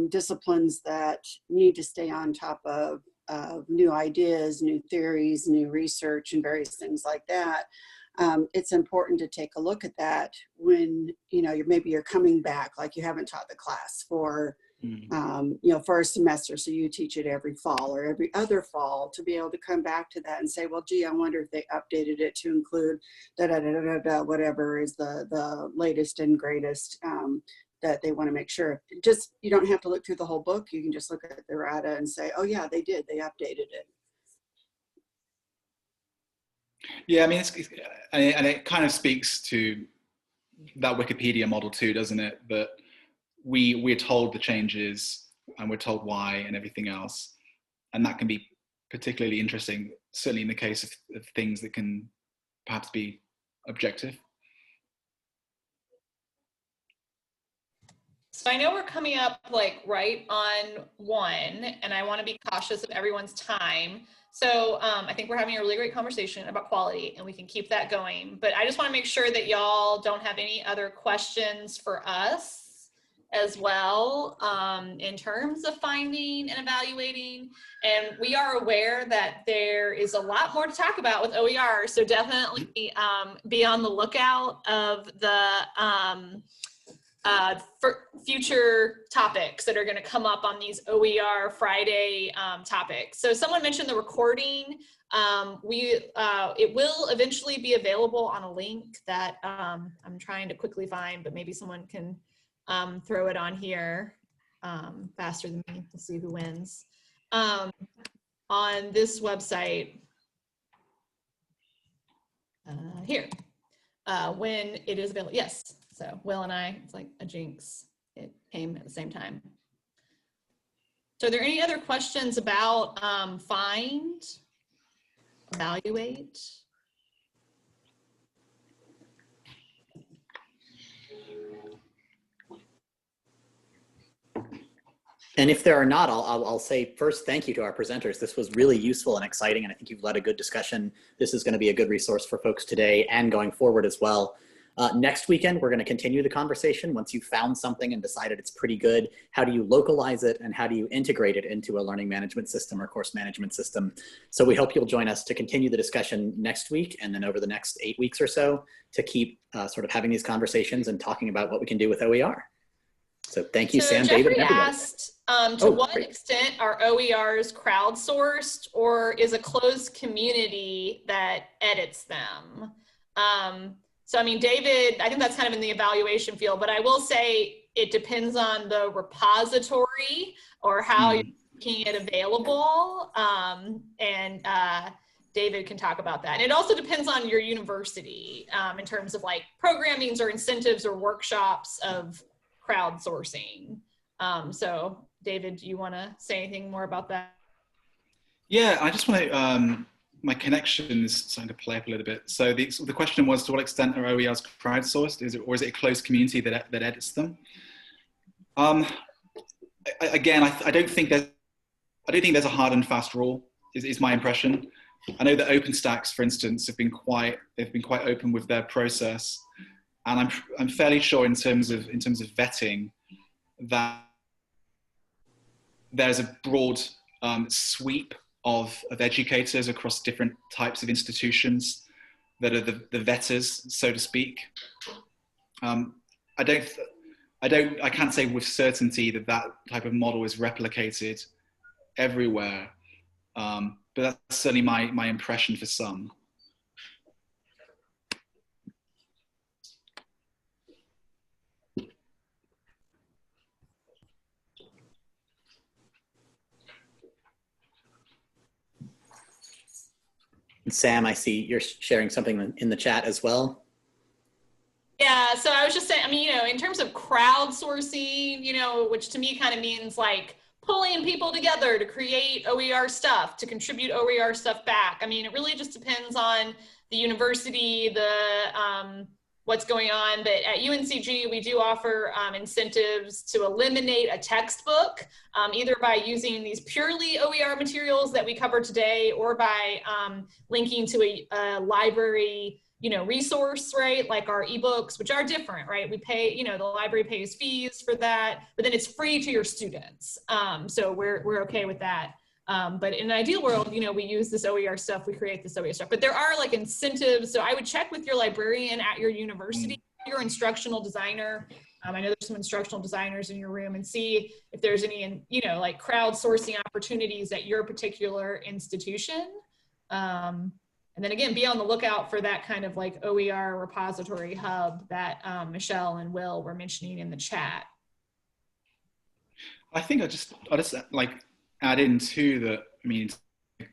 disciplines that need to stay on top of new ideas, new theories, new research, and various things like that, it's important to take a look at that when, you're coming back, like you haven't taught the class for, for a semester. So you teach it every fall or every other fall, to be able to come back to that and say, well, gee, I wonder if they updated it to include whatever is the latest and greatest, that they want to make sure. Just, you don't have to look through the whole book. You can just look at the errata and say, oh yeah, they did, they updated it. Yeah, I mean, and it kind of speaks to that Wikipedia model too, doesn't it? That we're told the changes, and we're told why and everything else. And that can be particularly interesting, certainly in the case of things that can perhaps be objective. So I know we're coming up like right on 1, and I want to be cautious of everyone's time. So I think we're having a really great conversation about quality, and we can keep that going. But I just want to make sure that y'all don't have any other questions for us as well in terms of finding and evaluating. And we are aware that there is a lot more to talk about with OER. So definitely be on the lookout of the for future topics that are going to come up on these OER Friday topics. So someone mentioned the recording. It will eventually be available on a link that I'm trying to quickly find, but maybe someone can throw it on here faster than me. We'll see who wins. On this website here, when it is available. Yes. So Will and I, it's like a jinx. It came at the same time. So are there any other questions about find, evaluate? And if there are not, I'll say first, thank you to our presenters. This was really useful and exciting, and I think you've led a good discussion. This is going to be a good resource for folks today and going forward as well. Next weekend, we're going to continue the conversation. Once you've found something and decided it's pretty good, how do you localize it and how do you integrate it into a learning management system or course management system? So we hope you'll join us to continue the discussion next week and then over the next 8 weeks or so to keep sort of having these conversations and talking about what we can do with OER. So thank you, Sam, Jeffrey David, and everybody. asked, to what extent are OERs crowdsourced, or is a closed community that edits them? So, I mean, David, I think that's kind of in the evaluation field, but I will say it depends on the repository or how you're making it available. David can talk about that. And it also depends on your university in terms of like programmings or incentives or workshops of crowdsourcing. So, David, do you want to say anything more about that? Yeah, I just want to, my connection is starting to play up a little bit. So the question was, to what extent are OERs crowdsourced? Or is it a closed community that edits them? Again, I don't think there's a hard and fast rule. Is my impression. I know that OpenStax, for instance, they've been quite open with their process, and I'm fairly sure in terms of vetting that there's a broad sweep of educators across different types of institutions that are the vetters, so to speak. I can't say with certainty that type of model is replicated everywhere, but that's certainly my impression for some. Sam, I see you're sharing something in the chat as well. Yeah, so I was just saying, I mean, in terms of crowdsourcing, which to me kind of means like pulling people together to create OER stuff, to contribute OER stuff back. I mean, it really just depends on the university, what's going on. But at UNCG, we do offer incentives to eliminate a textbook, either by using these purely OER materials that we covered today, or by linking to a library, resource, right? Like our ebooks, which are different, right? We pay, the library pays fees for that, but then it's free to your students. So we're okay with that. But in an ideal world, we use this OER stuff, we create this OER stuff, but there are like incentives. So I would check with your librarian at your university, your instructional designer. I know there's some instructional designers in your room, and see if there's any, like crowdsourcing opportunities at your particular institution. And then again, be on the lookout for that kind of like OER repository hub that Michelle and Will were mentioning in the chat. I think I just like add in too that, I mean,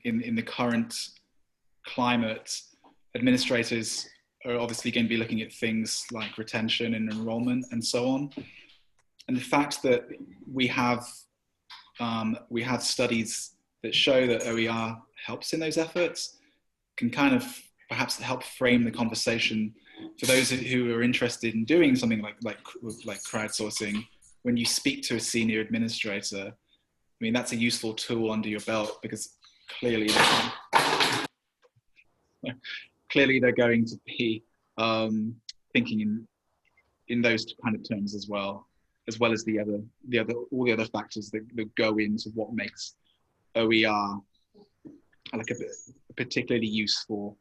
in the current climate, administrators are obviously going to be looking at things like retention and enrollment and so on. And the fact that we have we have studies that show that OER helps in those efforts, can kind of perhaps help frame the conversation for those who are interested in doing something like crowdsourcing. When you speak to a senior administrator, I mean, that's a useful tool under your belt, because clearly they're going to be thinking in those kind of terms as well as all the other factors that go into what makes OER like a particularly useful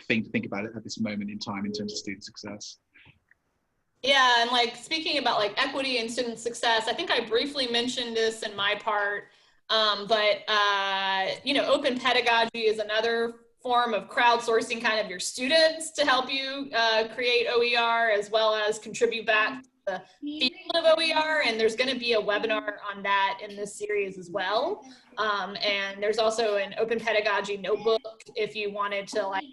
thing to think about at this moment in time in terms of student success. Yeah, and like speaking about like equity and student success, I think I briefly mentioned this in my part, but you know, open pedagogy is another form of crowdsourcing kind of your students to help you create OER, as well as contribute back to the field of OER. And there's going to be a webinar on that in this series as well. And there's also an open pedagogy notebook if you wanted to like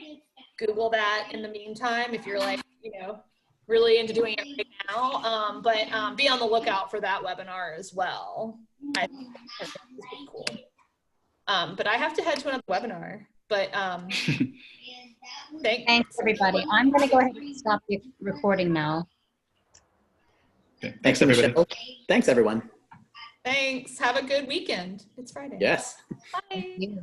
Google that in the meantime, if you're like, you know, really into doing it right now. But be on the lookout for that webinar as well. I think that's pretty cool. But I have to head to another webinar. But thanks everybody. I'm going to go ahead and stop the recording now. Okay. Thanks everybody. Michelle. Thanks everyone. thanks. Have a good weekend. It's Friday. Yes. Bye. Thank you.